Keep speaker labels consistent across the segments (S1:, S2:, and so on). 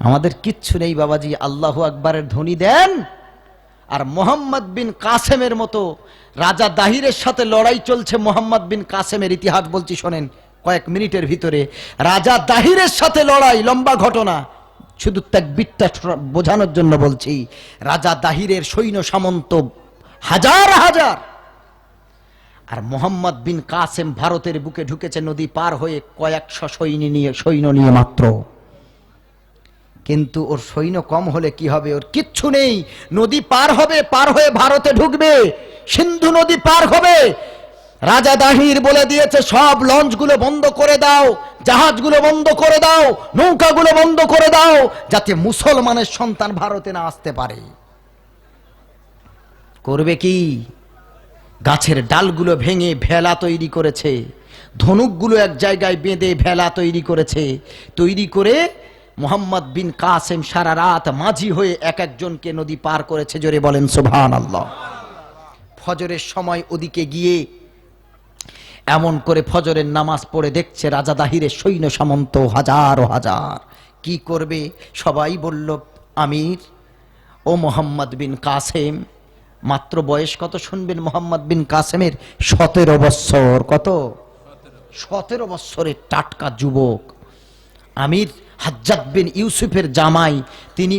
S1: আমাদের কিচ্ছু নেই বাবাজি, আল্লাহু আকবারের ধ্বনি দেন। আর মোহাম্মদ বিন কাসেমের মতো রাজা দাহিরের সাথে লড়াই চলছে। মোহাম্মদ বিন কাসেমের ইতিহাস বলছি শোনেন কয়েক মিনিটের ভিতরে। রাজা দাহিরের সাথে লড়াই, লম্বা ঘটনা, শুধু তাকবীরটা বোঝানোর জন্য বলছি। রাজা দাহিরের সৈন্য সামন্ত হাজার হাজার, আর মোহাম্মদ বিন কাসেম ভারতের বুকে ঢুকেছে নদী পার হয়ে কয়েকশো সৈন্য নিয়ে মাত্র। কিন্তু ওর সৈন্য কম হলে কি হবে, ওর কিচ্ছু নেই। নদী পার হবে, পার হয়ে ভারতে ঢুকবে, সিন্ধু নদী পার হবে। রাজা দাহির বলে দিয়েছে সব লঞ্চগুলো বন্ধ করে দাও, জাহাজগুলো বন্ধ করে দাও, নৌকাগুলো বন্ধ করে দাও, যাতে মুসলমানের সন্তান ভারতে না আসতে পারে। করবে কি? গাছের ডালগুলো ভেঙে ভেলা তৈরি করেছে, ধনুকগুলো এক জায়গায় বেঁধে ভেলা তৈরি করেছে। তৈরি করে মোহাম্মদ বিন কাসেম সারা রাত মাঝি হয়ে এক একজনকে নদী পার করেছে। জোরে বলেন সুবহানাল্লাহ। ফজরের সময় ওদিকে গিয়ে এমন করে ফজরের নামাজ পড়ে দেখছে রাজা দাহিরের সৈন্য সামন্ত হাজার হাজার। কি করবে? সবাই বলল আমির ও মোহাম্মদ বিন কাসেম। মাত্র বয়স কত শুনবেন মোহাম্মদ বিন কাসেমের? 17 বৎসর। কত? 17 বৎসরের টাটকা যুবক। আমির হাজ্জাজ বিন ইউসুফের জামাই, তিনি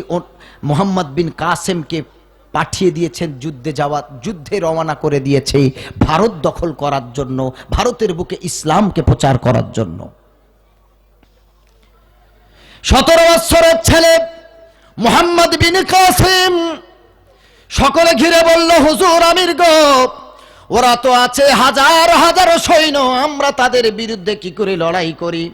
S1: মোহাম্মদ বিন কাসেমকে পাঠিয়ে দিয়েছেন যুদ্ধে রওনা করে দিয়েছে ভারত দখল করার জন্য, ভারতের বুকে ইসলামকে প্রচার করার জন্য। 17 বৎসরের ছেলে মোহাম্মদ বিন কাসেম সকলে ঘিরে বলল হুজুর আমির গো, ওরা তো আছে হাজার হাজার সৈন্য, আমরা তাদের বিরুদ্ধে কি করে লড়াই করি?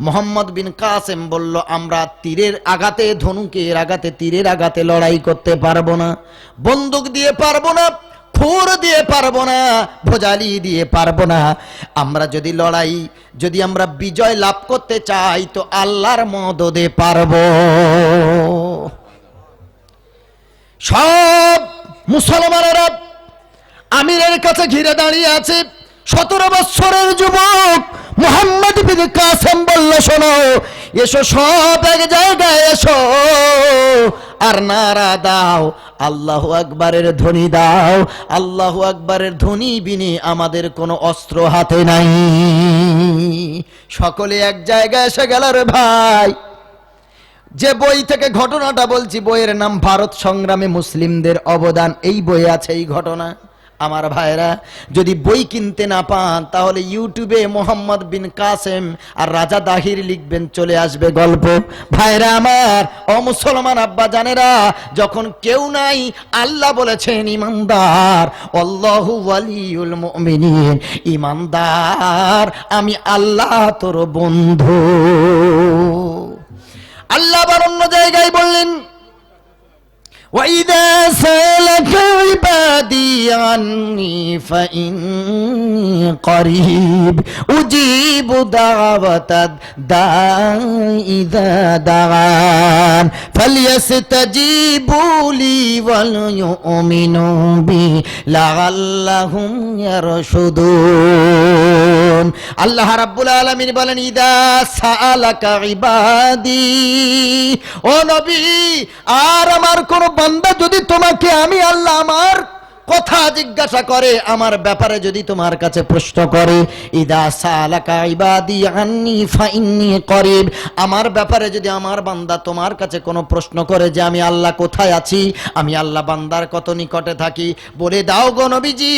S1: মোহাম্মদ বিন কাসেম বলল আমরা তীরের আঘাতে, ধনুকের আঘাতে, তীরের আঘাতে লড়াই করতে পারবো না, বন্দুক দিয়ে পারবো না, খুর দিয়ে পারবো না, ভোজালি দিয়ে পারবো না। আমরা যদি আমরা বিজয় লাভ করতে চাই তো আল্লাহর মদদে পারবো। সব মুসলমানেরা আমিরের কাছে ঘিরে দাঁড়িয়ে আছে। 17 বৎসরের যুবক মোহাম্মদ বিন কাসেম বলল শোনো, এসো সব এক জায়গায় এসো, আর নারা দাও, আল্লাহু আকবারের ধ্বনি দাও। আল্লাহু আকবারের ধ্বনি বিনে আমাদের কোনো অস্ত্র হাতে নাই। সকলে এক জায়গায় এসে গেল। রে ভাই, যে বই থেকে ঘটনাটা বলছি, বইয়ের নাম ভারত সংগ্রামে মুসলিমদের অবদান। এই বইয়ে আছে এই ঘটনা। আমার ভাইরা, যদি বই কিনতে না পান তাহলে ইউটিউবে মোহাম্মদ বিন কাসেম আর রাজা দাহির লিখবেন, চলে আসবে গল্প। ভাইরা আমার, অমুসলমান আব্বা জানেরা, যখন কেউ নাই আল্লাহ বলেছেন ইমানদার, আল্লাহু ওয়ালিউল মুমিনিন, ইমানদার আমি আল্লাহ তোর বন্ধু। আল্লাহ আবার অন্য জায়গায় বললেন وَإِذَا سَأَلَكَ عِبَادِي عَنِّي فَإِنِّي قَرِيبٌ أُجِيبُ دَعْوَةَ الدَّاعِ إِذَا دَعَانِ فَلْيَسْتَجِيبُوا لِي وَلْيُؤْمِنُوا بِي لَعَلَّهُمْ يَرْشُدُونَ। আল্লাহ রাব্বুল আলামিন বলেন ইদা সাআলাকা ইবাদি, ও নবী, আর আমার কোন বান্দা যদি তোমাকে আমি আল্লাহ আমার কথা জিজ্ঞাসা করে, আমার ব্যাপারে যদি তোমার কাছে প্রশ্ন করে, ইদা সাআলাকা ইবাদি আন্নী ফাইন্নী করিব, আমার ব্যাপারে যদি আমার বান্দা তোমার কাছে কোনো প্রশ্ন করে যে আমি আল্লাহ কোথায় আছি, আমি আল্লাহ বান্দার কত নিকটে থাকি, বলে দাও গো নবীজি,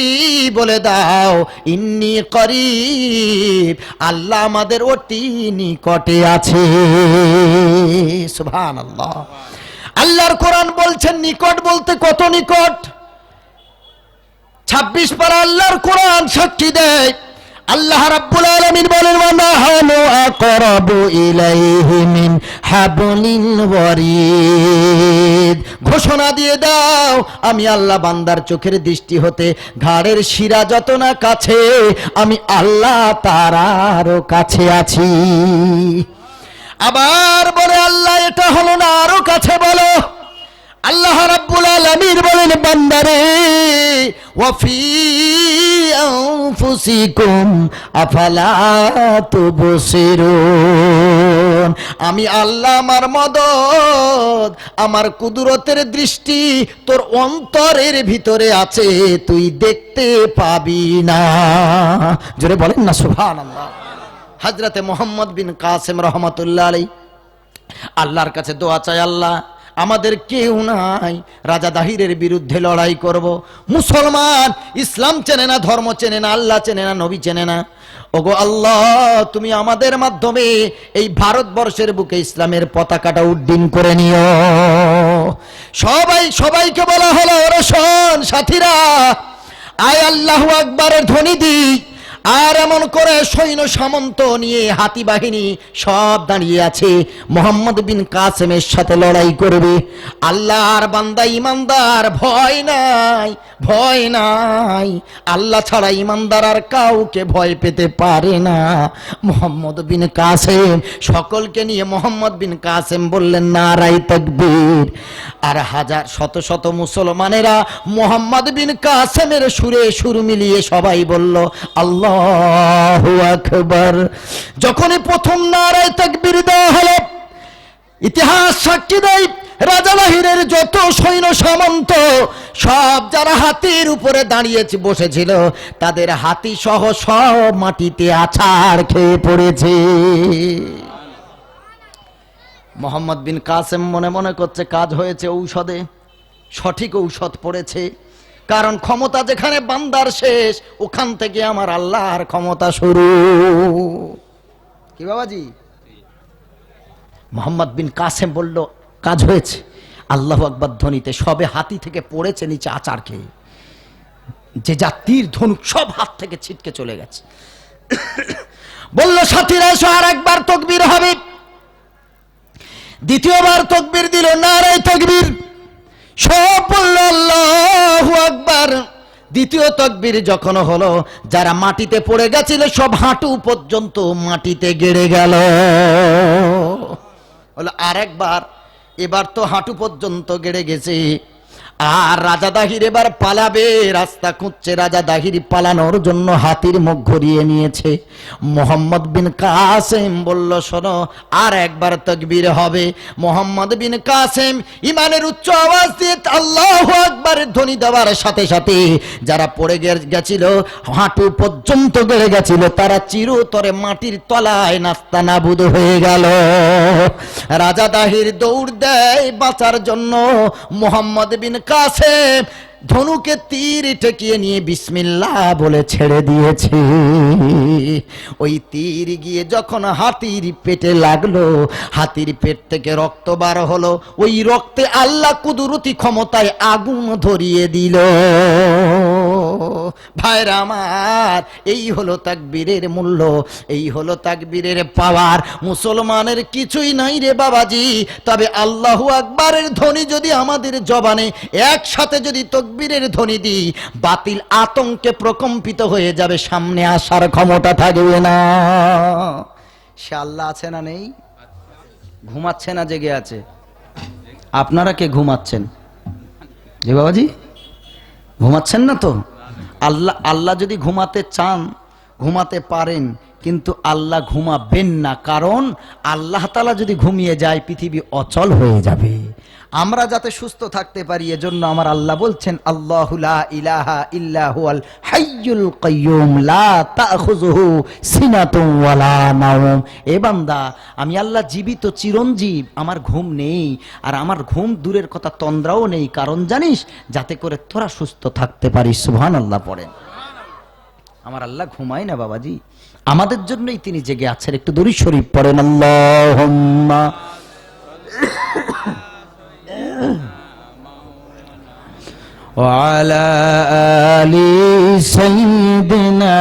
S1: বলে দাও ইন্নী করিব, আল্লাহ আমাদের অতি নিকটে আছে। সুবহানাল্লাহ। আল্লাহর কোরআন বলছেন নিকট বলতে কত নিকট? 26 পারা আল্লাহর কোরআন সাক্ষী দেয়। আল্লাহ রাব্বুল আলামিন বলেন ওয়া নাহানু আকরাবু ইলাইহি মিন হাবলিল ওয়ারিদ, ঘোষণা দিয়ে দাও আমি আল্লাহ বান্দার চোখের দৃষ্টি হতে ঘাড়ের শিরা যত না কাছে, আমি আল্লাহ তার আরো কাছে আছি। আবার বলে আল্লাহ এটা হলো না, আরো কাছে বলো। আল্লাহ রাব্বুল আলামিন বলেন বান্দারে ওয়া ফি আনফুসিকুম আফালা তুবসিরুন। আমি আল্লাহ আমার মদদ, আমার কুদরতের দৃষ্টি তোর অন্তরের ভিতরে আছে, তুই দেখতে পাবি না। জোরে বলেন না সুবহানাল্লাহ। হযরতে মুহাম্মদ বিন কাসেম রহমাতুল্লাহ আলাইহি আল্লাহর কাছে দোয়া চাই, আল্লাহ আমাদের কেউ নাই, রাজা দাহিরের বিরুদ্ধে লড়াই করব। মুসলমান ইসলাম চেনে না, ধর্ম চেনে না, আল্লাহ চেনে না, নবী চেনে না। ওগো আল্লাহ, তুমি আমাদের মাধ্যমে এই ভারতবর্ষের বুকে ইসলামের পতাকাটা উড্ডীন করে নিও। সবাইকে বলা হলো, ওরে শোন সাথীরা, আয় আল্লাহু আকবারের ধ্বনি দি। আর এমন করে সৈন্য সামন্ত নিয়ে হাতি বাহিনী সব দাঁড়িয়ে আছে, মুহাম্মদ বিন কাসেমের সাথে লড়াই করবে। আল্লাহর বান্দা ইমানদার, ভয় নাই, ভয় নাই। আল্লাহ ছাড়া ইমানদার আর কাউকে ভয় পেতে পারে না। মুহাম্মদ বিন কাসেম সকলকে নিয়ে মুহাম্মদ বিন কাসেম বললেন নারায়ে তাকবীর। আর হাজার শত শত মুসলমানেরা মুহাম্মদ বিন কাসেমের সুরে সুর মিলিয়ে সবাই বলল আল্লাহু আকবার। যখনই প্রথম নারায়ে তাকবীর দেওয়া হলো, ইতিহাস সাক্ষী দেয় রাজা দাহিরের যত সৈন্য সামন্ত সব যারা হাতির উপরে দাঁড়িয়েছে বসেছিল, তাদের হাতি সহ সব মাটিতে আছাড় খেয়ে পড়েছে। মুহাম্মদ বিন কাসেম মনে মনে করছে কাজ হয়েছে ঔষধে, সঠিক ঔষধ পড়েছে। কারণ ক্ষমতা যেখানে বান্দার শেষ, ওখান থেকে আমার আল্লাহর ক্ষমতা শুরু। কি বাবাজি? মুহাম্মদ বিন কাসেম বলল কাজ হয়েছে। আল্লাহু আকবার ধ্বনিতে সবে হাতি থেকে পড়েছে নিচে আছাড় খেয়ে। যে যা তীর ধনুক সব হাত থেকে ছিটকে চলে গেছে। বলল সাথীরা এসো, আর একবার তাকবীর হবে। দ্বিতীয়বার তাকবীর দিল, নারায়ে তাকবীর। সব বলল আল্লাহু আকবার। দ্বিতীয় তাকবীর যখন হলো, যারা মাটিতে পড়ে গেছিল সব হাঁটু পর্যন্ত মাটিতে গেড়ে গেল। বলে আরেকবার, এবার তো হাঁটু পর্যন্ত গেড়ে গেছে। আর রাজা দাহির এবার পালাবে, রাস্তা খুঁজছে। রাজা দাহির পালানোর জন্য হাতির মুখ ঘুরিয়ে নিয়েছে। মুহাম্মদ বিন কাসেম বলল শোনো, আর একবার তাকবীর হবে। মুহাম্মদ বিন কাসেম ইমানের উচ্চ আওয়াজ দিয়ে আল্লাহু আকবারের ধ্বনি দেওয়ার সাথে সাথে যারা পড়ে গেছিল, হাঁটু পর্যন্ত গেড়ে গেছিল, তারা চিরতরে মাটির তলায় নাস্তানাবুদ হয়ে গেল। রাজা দাহির দৌড় দেয় বাঁচার জন্য। মুহাম্মদ বিন কাসেম ধনুকে তীর ঠেকিয়ে নিয়ে বিসমিল্লাহ বলে ছেড়ে দিয়েছে। ওই তীর গিয়ে যখন হাতির পেটে লাগলো, হাতির পেট থেকে রক্ত বার হলো। ওই রক্তে আল্লাহ কুদরতি ক্ষমতায় আগুন ধরিয়ে দিল। ভাইরা আমার, এই হলো তাকবীরের মূল্য, এই হলো তাকবীরের পাওয়ার। মুসলমানের কিছুই নাই রে বাবাজি, তবে আল্লাহু আকবারের ধ্বনি যদি আমাদের জবানে একসাথে যদি তাকবীরের ধ্বনি দিই, বাতিল আতঙ্কে প্রকম্পিত হয়ে যাবে, সামনে আসার ক্ষমতা থাকবে না। সে আল্লাহ আছে না নেই? ঘুমাচ্ছে না জেগে আছে? আপনারা কে ঘুমাচ্ছেন? জি বাবাজি, ঘুমাচ্ছেন না তো? আল্লাহ যদি ঘুমাতে চান ঘুমাতে পারেন, কিন্তু আল্লাহ ঘুমাবেন না। কারণ আল্লাহ তাআলা যদি ঘুমিয়ে যায় পৃথিবী অচল হয়ে যাবে। আমরা যাতে সুস্থ থাকতে পারি এজন্য আমার আল্লাহ বলছেন আল্লাহু লা ইলাহা ইল্লা হুয়াল হাইয়ুল কাইয়্যুম লা তাখুযুহু সিনাতুন ওয়ালা নাওম। এ বান্দা, আমি আল্লাহ জীবিত চিরঞ্জীব, আমার ঘুম নেই। আর আমার ঘুম দূরের কথা তন্দ্রাও নেই। কারণ জানিস, যাতে করে তোরা সুস্থ থাকতে পারিস। সুবহানাল্লাহ পড়েন। আমার আল্লাহ ঘুমায় না বাবাজি, আমাদের জন্যই তিনি জেগে আছেন। একটু দরুদ শরীফ পড়েন। আল্লাহুম্মা ওয়া আলা আলি সাইয়্যিদিনা